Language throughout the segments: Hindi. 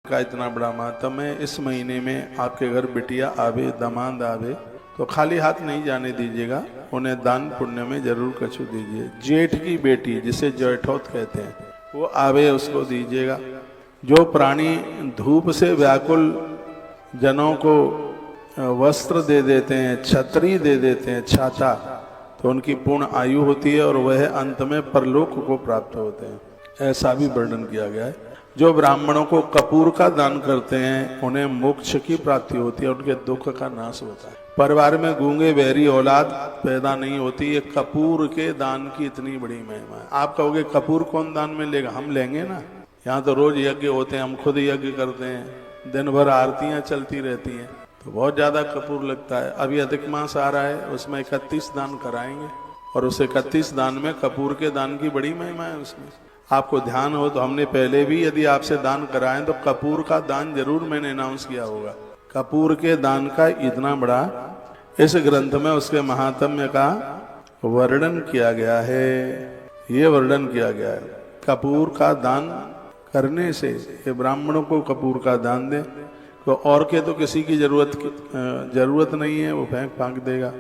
का इतना बड़ा मातम है। इस महीने में आपके घर बिटिया आवे, दामाद आवे तो खाली हाथ नहीं जाने दीजिएगा, उन्हें दान पुण्य में जरूर कछु दीजिए। जेठ की बेटी जिसे जेठौत कहते हैं वो आवे, उसको दीजिएगा। जो प्राणी धूप से व्याकुल जनों को वस्त्र दे देते हैं, छतरी दे देते हैं, छाता, तो उनकी पूर्ण आयु होती है और वह अंत में परलोक को प्राप्त होते हैं, ऐसा भी वर्णन किया गया है। जो ब्राह्मणों को कपूर का दान करते हैं उन्हें मोक्ष की प्राप्ति होती है, उनके दुख का नाश होता है। परिवार में गूंगे बहरी औलाद पैदा नहीं होती, ये कपूर के दान की इतनी बड़ी महिमा है। आप कहोगे कपूर कौन दान में लेगा? हम लेंगे ना। यहाँ तो रोज यज्ञ होते हैं, हम खुद यज्ञ करते हैं, दिन भर आरतियां चलती रहती हैं, तो बहुत ज्यादा कपूर लगता है। अभी अधिक मास आ रहा है, उसमें 31 दान कराएंगे और उस 31 दान में कपूर के दान की बड़ी महिमा है। उसमें आपको ध्यान हो तो हमने पहले भी यदि आपसे दान कराएं तो कपूर का दान जरूर मैंने अनाउंस किया होगा। कपूर के दान का इतना बड़ा इस ग्रंथ में उसके महात्म्य का वर्णन किया गया है। ये वर्णन किया गया है कपूर का दान करने से, ये ब्राह्मणों को कपूर का दान दे तो और के तो किसी की जरूरत नहीं है, वो फेंक फांक देगा।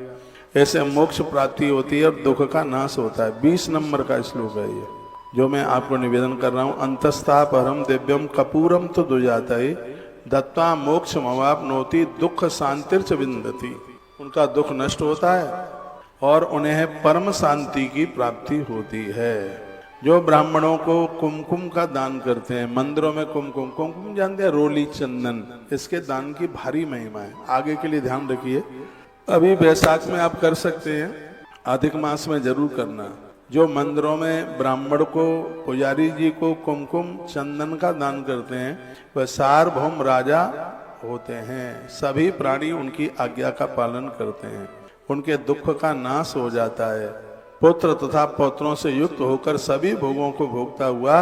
ऐसे मोक्ष प्राप्ति होती है और दुख का नाश होता है। 20 नंबर का श्लोक है ये जो मैं आपको निवेदन कर रहा हूं। अंतस्था परम दिव्यम कपूरम तो दुजाता है दत्ता मोक्ष मवापनोति दुख शांतिर्च विंदति। उनका दुख नष्ट होता है और उन्हें परम शांति की प्राप्ति होती है। जो ब्राह्मणों को कुमकुम का दान करते हैं, मंदिरों में कुमकुम, कुमकुम जानते हैं, रोली चंदन, इसके दान की भारी महिमा है। आगे के लिए ध्यान रखिए, अभी बैसाख में आप कर सकते हैं, अधिक मास में जरूर करना। जो मंदिरों में ब्राह्मण को, पुजारी जी को कुमकुम चंदन का दान करते हैं वह सार्वभौम राजा होते हैं। सभी प्राणी उनकी आज्ञा का पालन करते हैं, उनके दुख का नाश हो जाता है। पुत्र तथा पौत्रों से युक्त होकर सभी भोगों को भोगता हुआ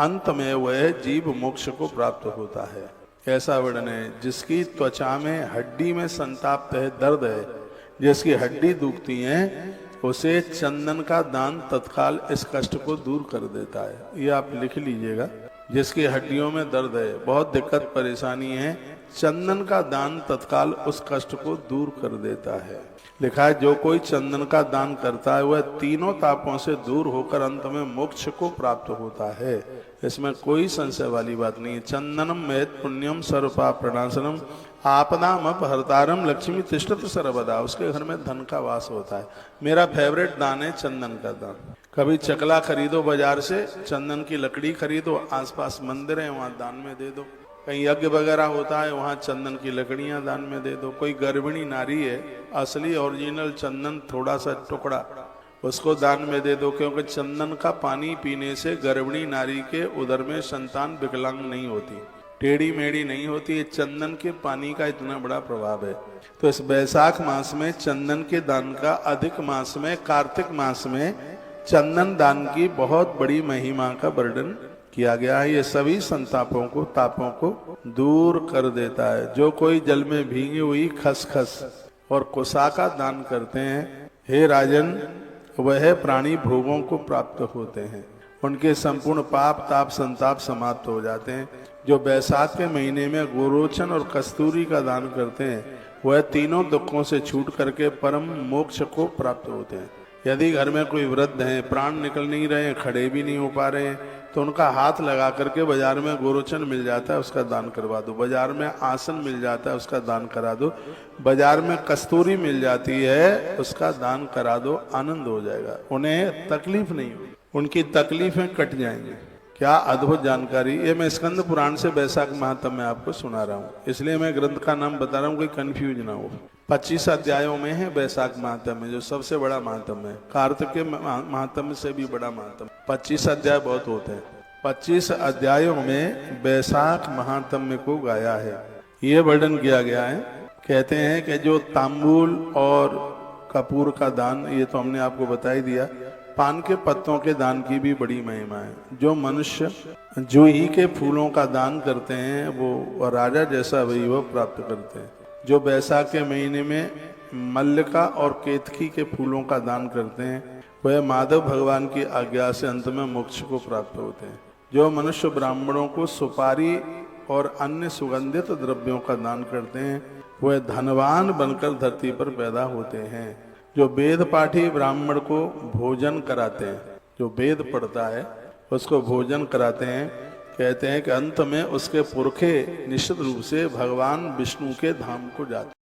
अंत में वह जीव मोक्ष को प्राप्त होता है। ऐसा वर्णन है। जिसकी त्वचा में हड्डी में संताप है, दर्द है, जिसकी हड्डी दुखती है, उसे चंदन का दान तत्काल इस कष्ट को दूर कर देता है। ये आप लिख लीजिएगा। जिसकी हड्डियों में दर्द है, बहुत दिक्कत परेशानी है, चंदन का दान तत्काल उस कष्ट को दूर कर देता है। लिखा है जो कोई चंदन का दान करता है वह तीनों तापों से दूर होकर अंत में मोक्ष को प्राप्त होता है। इसमें कोई संशय वाली बात नहीं है। चंदनम महत पुण्यम सर्वपाप प्रणाशनम आपदाम अपहर्तारम लक्ष्मी तिष्ठत सर्वदा। उसके घर में धन का वास होता है। मेरा फेवरेट दान है चंदन का दान। कभी चकला खरीदो बाजार से, चंदन की लकड़ी खरीदो, आसपास मंदिर है वहां दान में दे दो। कहीं यज्ञ वगैरह होता है वहां चंदन की लकड़ियां दान में दे दो। कोई गर्भिणी नारी है, असली ओरिजिनल चंदन थोड़ा सा टुकड़ा उसको दान में दे दो, क्योंकि चंदन का पानी पीने से गर्भिणी नारी के उदर में संतान विकलांग नहीं होती, टेढ़ी मेढ़ी नहीं होती। चंदन के पानी का इतना बड़ा प्रभाव है। तो इस बैसाख मास में चंदन के दान का, अधिक मास में, कार्तिक मास में चंदन दान की बहुत बड़ी महिमा का वर्णन किया गया है। ये सभी संतापों को, तापों को दूर कर देता है। जो कोई जल में भीगी हुई खसखस और कुसा का दान करते हैं, हे राजन, वह प्राणी भोगों को प्राप्त होते हैं, उनके संपूर्ण पाप ताप संताप समाप्त हो जाते हैं। जो बैसाख के महीने में गोरोचन और कस्तूरी का दान करते हैं वह तीनों दुखों से छूट करके परम मोक्ष को प्राप्त होते हैं। यदि घर में कोई वृद्ध है, प्राण निकल नहीं रहे हैं, खड़े भी नहीं हो पा रहे हैं, तो उनका हाथ लगा करके बाजार में गोरोचन मिल जाता है उसका दान करवा दो, बाजार में आसन मिल जाता है उसका दान करा दो, बाजार में कस्तूरी मिल जाती है उसका दान करा दो, आनंद हो जाएगा। उन्हें तकलीफ नहीं होगी, उनकी तकलीफें कट जाएंगी। क्या अद्भुत जानकारी। ये मैं स्कंद पुराण से बैसाख महात्म्य में आपको सुना रहा हूँ, इसलिए मैं ग्रंथ का नाम बता रहा हूँ, कोई कंफ्यूज ना हो। 25 अध्यायों में है बैसाख महात्म्य, जो सबसे बड़ा महात्म्य है। कार्तिक के महात्म्य से भी बड़ा महात्म्य। 25 अध्याय बहुत होते हैं। 25 अध्यायों में बैसाख महात्म्य को गाया है। ये वर्णन किया गया है। कहते हैं कि जो तांबूल और कपूर का दान, ये तो हमने आपको बता ही दिया। पान के पत्तों के दान की भी बड़ी महिमा है। जो मनुष्य जूही के फूलों का दान करते हैं वो राजा जैसा वैभव प्राप्त करते हैं। जो बैसाख के महीने में मल्लिका और केतकी के फूलों का दान करते हैं वह माधव भगवान की आज्ञा से अंत में मोक्ष को प्राप्त होते हैं। जो मनुष्य ब्राह्मणों को सुपारी और अन्य सुगंधित द्रव्यों का दान करते हैं वह धनवान बनकर धरती पर पैदा होते हैं। जो वेद पाठी ब्राह्मण को भोजन कराते हैं, जो वेद पढ़ता है उसको भोजन कराते हैं, कहते हैं कि अंत में उसके पुरखे निश्चित रूप से भगवान विष्णु के धाम को जाते हैं।